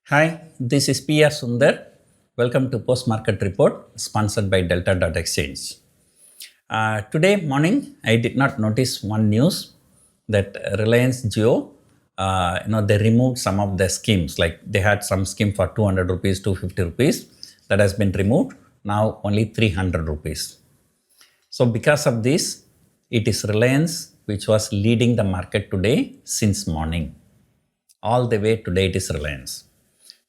Hi, this is PR Sundar. Welcome to Post Market Report sponsored by Delta.Exchange. Today morning, I did not notice one news that Reliance Jio, they removed some of the schemes. Like they had some scheme for 200 rupees, 250 rupees that has been removed. Now only 300 rupees. So because of this, it is Reliance which was leading the market today since morning. All the way today it is Reliance.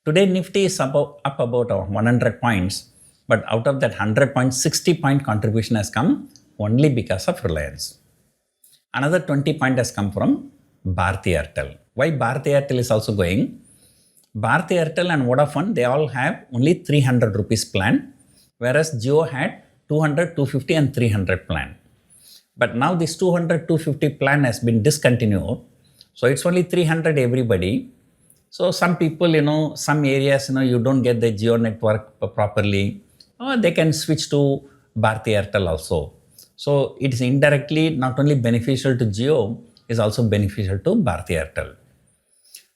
Today Nifty is up about 100 points, but out of that 100 points, 60 point contribution has come only because of Reliance. Another 20 point has come from Bharti Airtel. Why Bharti Airtel is also going? Bharti Airtel and Vodafone, they all have only 300 rupees plan, whereas Jio had 200, 250 and 300 plan. But now this 200, 250 plan has been discontinued. So it's only 300 everybody. So some people, some areas, you don't get the Jio network properly, or they can switch to Bharti Airtel also. So it is indirectly not only beneficial to Jio, is also beneficial to Bharti Airtel.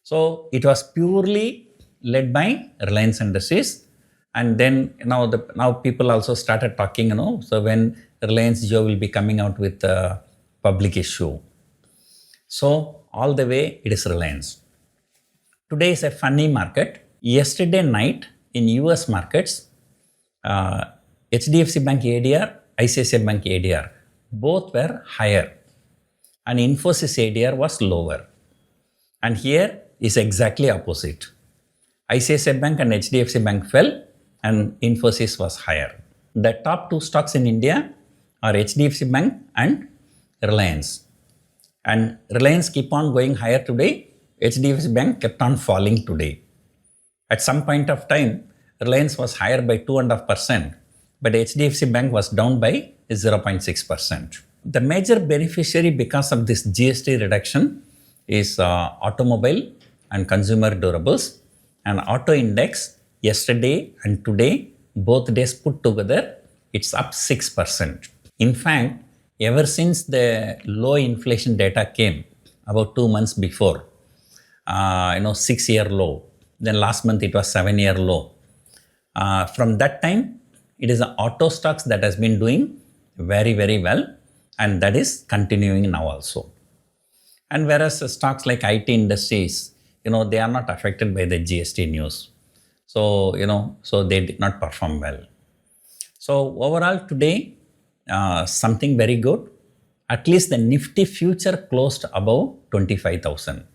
So it was purely led by Reliance Industries. And then now people also started talking, so when Reliance Jio will be coming out with a public issue. So all the way it is Reliance. Today is a funny market. Yesterday night in US markets, HDFC Bank ADR, ICICI Bank ADR, both were higher and Infosys ADR was lower. And here is exactly opposite. ICICI Bank and HDFC Bank fell and Infosys was higher. The top two stocks in India are HDFC Bank and Reliance. And Reliance keep on going higher today. HDFC Bank kept on falling today. At some point of time, Reliance was higher by 2.5%, but HDFC Bank was down by 0.6%. The major beneficiary because of this GST reduction is automobile and consumer durables. And auto index yesterday and today, both days put together, it's up 6%. In fact, ever since the low inflation data came about 2 months before, 6-year low. Then last month it was 7-year low. From that time, it is the auto stocks that has been doing very, very well, and that is continuing now also. And whereas stocks like IT industries, they are not affected by the GST news. So, so they did not perform well. So overall today, something very good. At least the Nifty future closed above 25,000.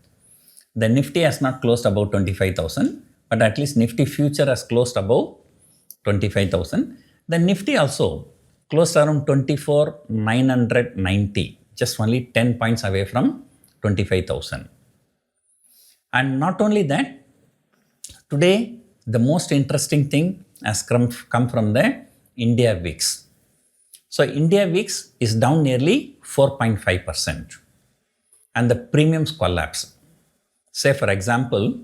The Nifty has not closed above 25,000, but at least Nifty future has closed above 25,000. The Nifty also closed around 24,990, just only 10 points away from 25,000. And not only that, today the most interesting thing has come from the India VIX. So India VIX is down nearly 4.5% and the premiums collapsed. Say for example,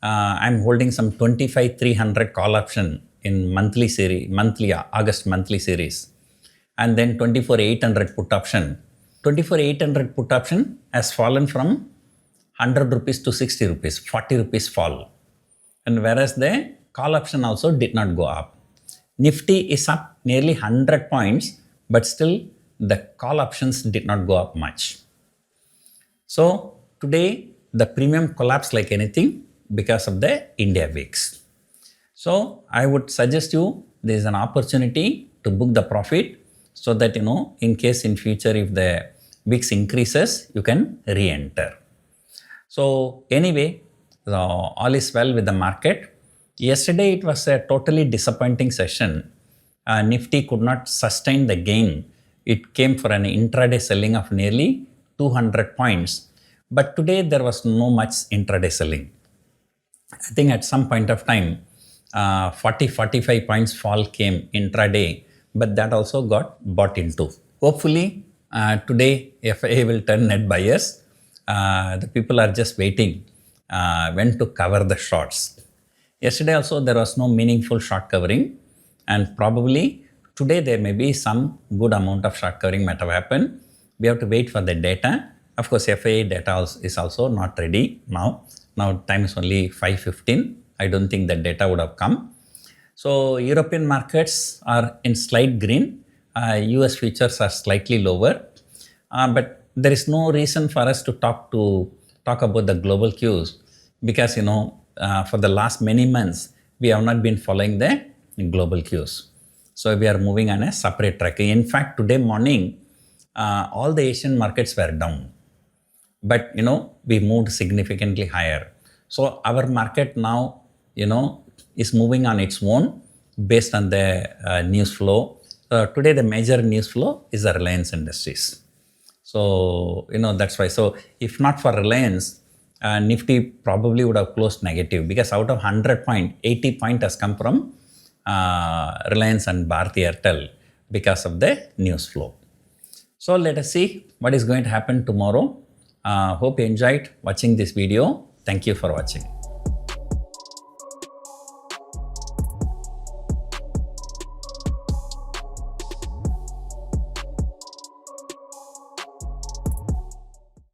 I'm holding some 25,300 call option in August monthly series, and then 24,800 put option. 24,800 put option has fallen from 100 rupees to 60 rupees, 40 rupees fall. And whereas the call option also did not go up. Nifty is up nearly 100 points, but still the call options did not go up much. So today, the premium collapsed like anything because of the India VIX. So I would suggest you there is an opportunity to book the profit so that in case in future if the VIX increases, you can re-enter. So anyway, all is well with the market. Yesterday it was a totally disappointing session. Nifty could not sustain the gain. It came for an intraday selling of nearly 200 points. But today there was no much intraday selling. I think at some point of time, 40-45 points fall came intraday, but that also got bought into. Hopefully, today FII will turn net buyers. The people are just waiting when to cover the shorts. Yesterday also there was no meaningful short covering, and probably today there may be some good amount of short covering might have happened. We have to wait for the data. Of course, FII data is also not ready now. Now time is only 5:15. I don't think the data would have come. So European markets are in slight green. US futures are slightly lower. But there is no reason for us to talk about the global cues because, for the last many months, we have not been following the global cues. So we are moving on a separate track. In fact, today morning, all the Asian markets were down. But, we moved significantly higher. So our market now, is moving on its own based on the news flow. Today, the major news flow is the Reliance Industries. So, that's why. So if not for Reliance, Nifty probably would have closed negative because out of 100 point, 80 point has come from Reliance and Bharti Airtel because of the news flow. So let us see what is going to happen tomorrow. Hope you enjoyed watching this video. Thank you for watching.